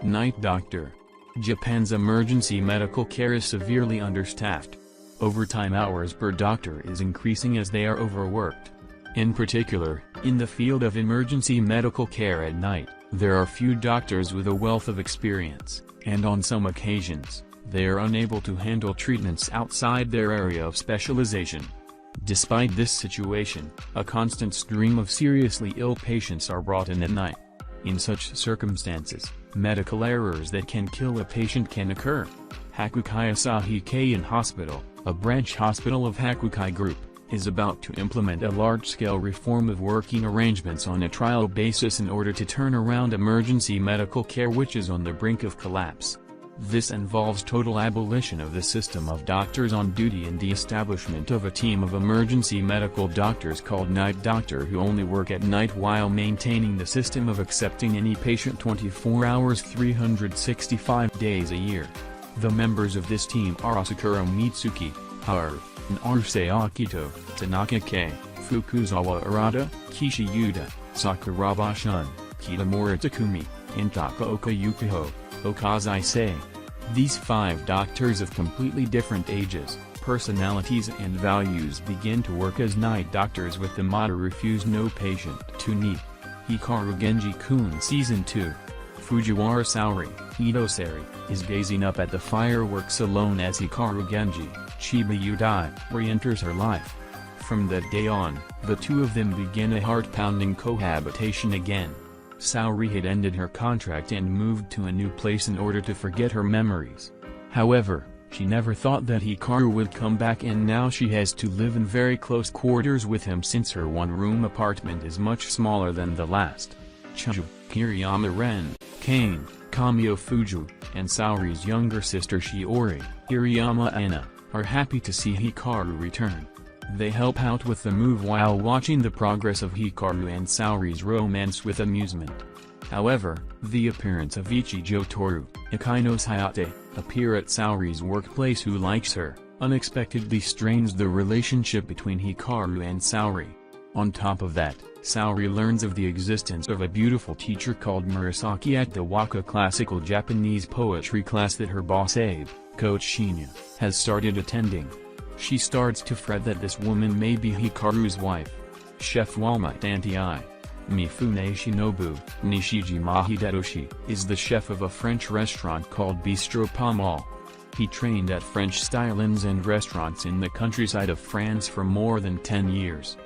Night doctor. Japan's emergency medical care is severely understaffed. Overtime hours per doctor is increasing as they are overworked. In particular, in the field of emergency medical care at night, there are few doctors with a wealth of experience, and on some occasions, they are unable to handle treatments outside their area of specialization. Despite this situation, a constant stream of seriously ill patients are brought in at night. In such circumstances, medical errors that can kill a patient can occur. Hakukai Asahi Keien Hospital, a branch hospital of Hakukai Group, is about to implement a large-scale reform of working arrangements on a trial basis in order to turn around emergency medical care which is on the brink of collapse. This involves total abolition of the system of doctors on duty and the establishment of a team of emergency medical doctors called night doctor who only work at night while maintaining the system of accepting any patient 24 hours 365 days a year. The members of this team are Asakura Mitsuki, Haru, Naruse Akito, Tanaka Kei, Fukuzawa Arata, Kishi Yuta, Sakuraba Shun, Kitamura Takumi, and Takaoka Yukiho, Okazai Sei. These 5 doctors of completely different ages, personalities and values begin to work as night doctors with the motto refuse no patient to need. Hikaru Genji-kun Season 2. Fujiwara Saori, Hitosari, is gazing up at the fireworks alone as Hikaru Genji, Chiba Yudai, re-enters her life. From that day on, the two of them begin a heart-pounding cohabitation again. Saori had ended her contract and moved to a new place in order to forget her memories. However, she never thought that Hikaru would come back and now she has to live in very close quarters with him since her one-room apartment is much smaller than the last. Chuju, Kiriyama Ren, Kane, Kamio Fuju, and Saori's younger sister Shiori, Kiriyama Anna, are happy to see Hikaru return. They help out with the move while watching the progress of Hikaru and Saori's romance with amusement. However, the appearance of Ichijo Toru, Akaino's Hayate, appear at Saori's workplace who likes her, unexpectedly strains the relationship between Hikaru and Saori. On top of that, Saori learns of the existence of a beautiful teacher called Murasaki at the Waka classical Japanese poetry class that her boss Abe, Coach Shinya, has started attending. She starts to fret that this woman may be Hikaru's wife. Chef Meitantei, Mifune Shinobu, Nishijima Hideyoshi, is the chef of a French restaurant called Bistro Pamal. He trained at French-style inns and restaurants in the countryside of France for more than 10 years.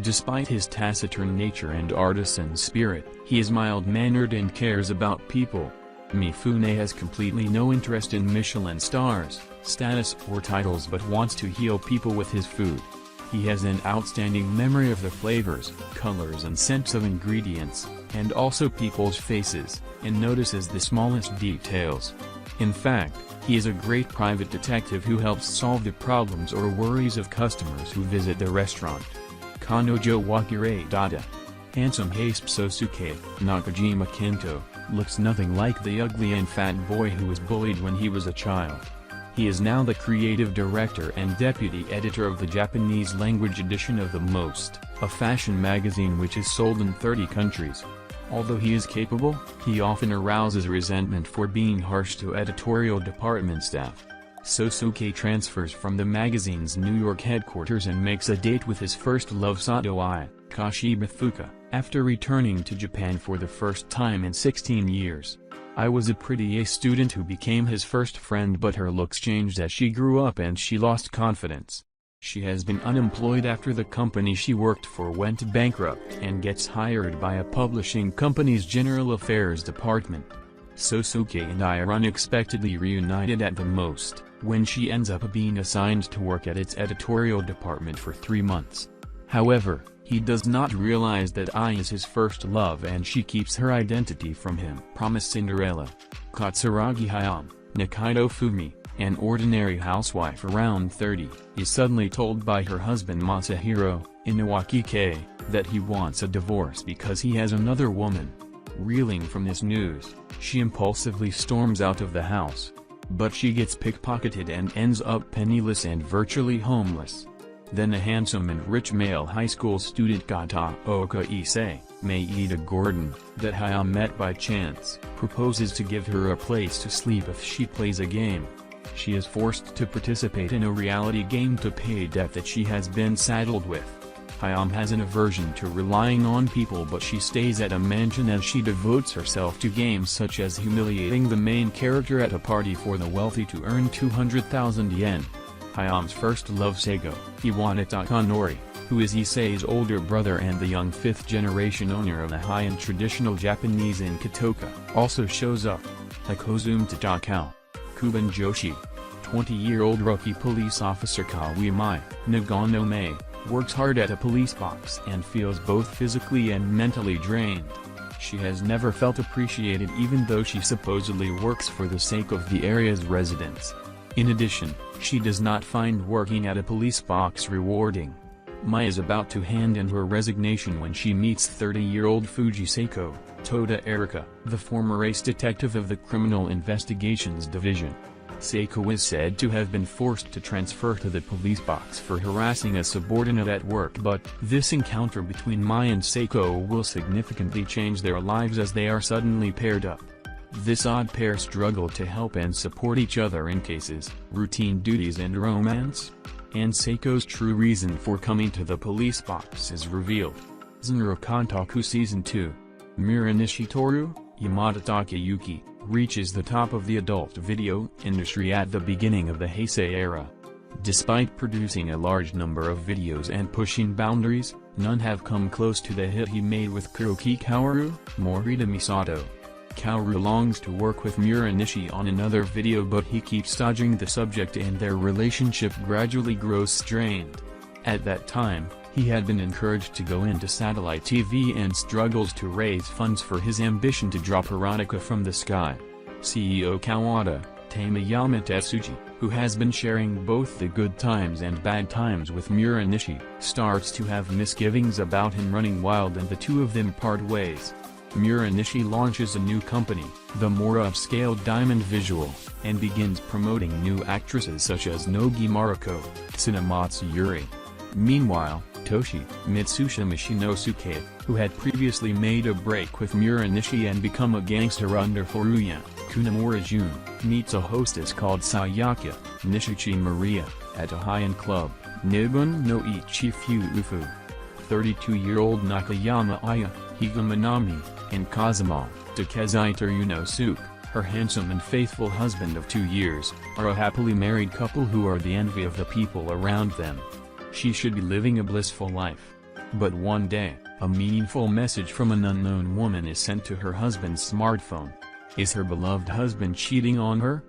Despite his taciturn nature and artisan spirit, he is mild-mannered and cares about people. Mifune has completely no interest in Michelin stars, status or titles but wants to heal people with his food. He has an outstanding memory of the flavors, colors and scents of ingredients, and also people's faces, and notices the smallest details. In fact, he is a great private detective who helps solve the problems or worries of customers who visit the restaurant. Kanojo wa Kirei datta. Handsome Haste Sosuke, Nakajima Kento, looks nothing like the ugly and fat boy who was bullied when he was a child. He is now the creative director and deputy editor of the Japanese language edition of The Most, a fashion magazine which is sold in 30 countries. Although he is capable, he often arouses resentment for being harsh to editorial department staff. Sosuke transfers from the magazine's New York headquarters and makes a date with his first love Sato Ai, Kashiba Fuka, after returning to Japan for the first time in 16 years. I was a pretty A student who became his first friend, but her looks changed as she grew up and she lost confidence. She has been unemployed after the company she worked for went bankrupt and gets hired by a publishing company's general affairs department. Sosuke and I are unexpectedly reunited at The Most, when she ends up being assigned to work at its editorial department for 3 months. However, he does not realize that Ai is his first love and she keeps her identity from him. Promise Cinderella. Katsuragi Hayam, Nikaido Fumi, an ordinary housewife around 30, is suddenly told by her husband Masahiro, Inawaki Kei, that he wants a divorce because he has another woman. Reeling from this news, she impulsively storms out of the house. But she gets pickpocketed and ends up penniless and virtually homeless. Then a handsome and rich male high school student Kataoka Issei, Maeda Gordon, that Hayam met by chance, proposes to give her a place to sleep if she plays a game. She is forced to participate in a reality game to pay debt that she has been saddled with. Hayam has an aversion to relying on people, but she stays at a mansion as she devotes herself to games such as humiliating the main character at a party for the wealthy to earn 200,000 yen. Hayam's first love Seiko, Iwata Takanori, who is Issei's older brother and the young fifth-generation owner of a high-end traditional Japanese inn Kotoka, also shows up. Hakozume Tatakau, Kouban Joshi, 20-year-old rookie police officer Kawimai Nagano-mei, works hard at a police box and feels both physically and mentally drained. She has never felt appreciated even though she supposedly works for the sake of the area's residents. In addition, she does not find working at a police box rewarding. Mai is about to hand in her resignation when she meets 30-year-old Fuji Seiko, Toda Erika, the former ace detective of the Criminal Investigations Division. Seiko is said to have been forced to transfer to the police box for harassing a subordinate at work, but this encounter between Mai and Seiko will significantly change their lives as they are suddenly paired up. This odd pair struggle to help and support each other in cases, routine duties and romance. And Seiko's true reason for coming to the police box is revealed. Zenra Kantoku Season 2. Muranishi Toru, Yamada Takayuki, reaches the top of the adult video industry at the beginning of the Heisei era. Despite producing a large number of videos and pushing boundaries, none have come close to the hit he made with Kuroki Kaoru, Morita Misato. Kaoru longs to work with Muranishi on another video, but he keeps dodging the subject and their relationship gradually grows strained. At that time, he had been encouraged to go into satellite TV and struggles to raise funds for his ambition to drop erotica from the sky. CEO Kawada, Tamayama Tetsuji, who has been sharing both the good times and bad times with Muranishi, starts to have misgivings about him running wild and the two of them part ways. Muranishi launches a new company, the more upscale Diamond Visual, and begins promoting new actresses such as Nogi Mariko, Tsunamatsu Yuri. Meanwhile, Toshi Mitsushi Mishinosuke, who had previously made a break with Muranishi and become a gangster under Furuya Kunamura Jun, meets a hostess called Sayaka Nishichi Maria, at a high-end club, Nibun no Ichi Fuufu. 32-year-old Nakayama Aya, Higa Manami, and Kazuma Takezaita Yunosuke, her handsome and faithful husband of 2 years, are a happily married couple who are the envy of the people around them. She should be living a blissful life. But one day, a meaningful message from an unknown woman is sent to her husband's smartphone. Is her beloved husband cheating on her?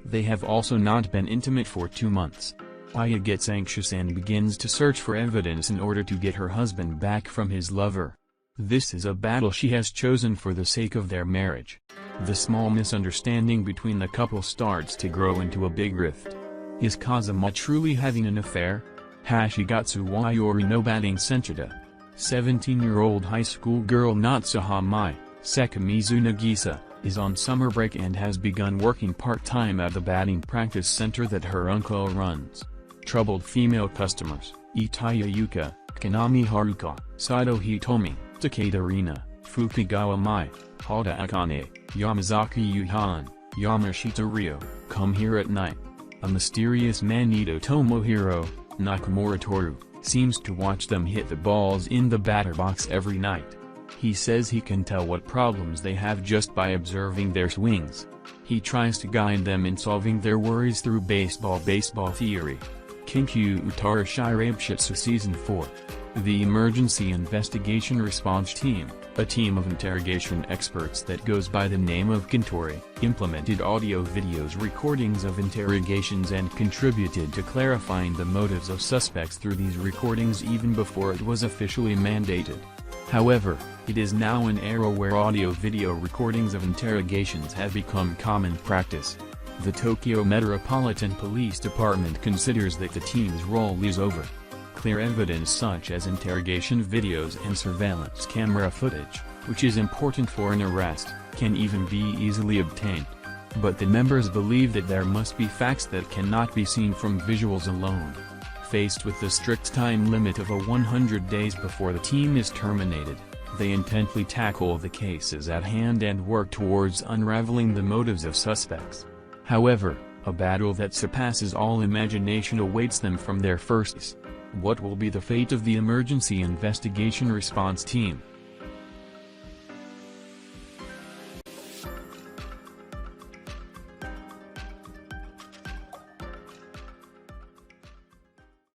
They have also not been intimate for 2 months. Aya gets anxious and begins to search for evidence in order to get her husband back from his lover. This is a battle she has chosen for the sake of their marriage. The small misunderstanding between the couple starts to grow into a big rift. Is Kazuma truly having an affair? Hachigatsu wa Yoru no batting Senchida. 17-year-old high school girl Natsuha Mai, Sekimizu Nagisa, is on summer break and has begun working part-time at the batting practice center that her uncle runs. Troubled female customers, Itaya Yuka, Kanami Haruka, Saito Hitomi, Takeda Rina, Fukugawa Mai, Hada Akane, Yamazaki Yuhan, Yamashita Ryo, come here at night. A mysterious man Ito Tomohiro, Nakamura Toru, seems to watch them hit the balls in the batter box every night. He says he can tell what problems they have just by observing their swings. He tries to guide them in solving their worries through baseball theory. Kinkyuu Torishirabeshitsu Season 4. The Emergency Investigation Response Team, a team of interrogation experts that goes by the name of Kintori, implemented audio-videos recordings of interrogations and contributed to clarifying the motives of suspects through these recordings even before it was officially mandated. However, it is now an era where audio-video recordings of interrogations have become common practice. The Tokyo Metropolitan Police Department considers that the team's role is over. Clear evidence such as interrogation videos and surveillance camera footage, which is important for an arrest, can even be easily obtained. But the members believe that there must be facts that cannot be seen from visuals alone. Faced with the strict time limit of 100 days before the team is terminated, they intently tackle the cases at hand and work towards unraveling the motives of suspects. However, a battle that surpasses all imagination awaits them from their firsts. What will be the fate of the emergency investigation response team?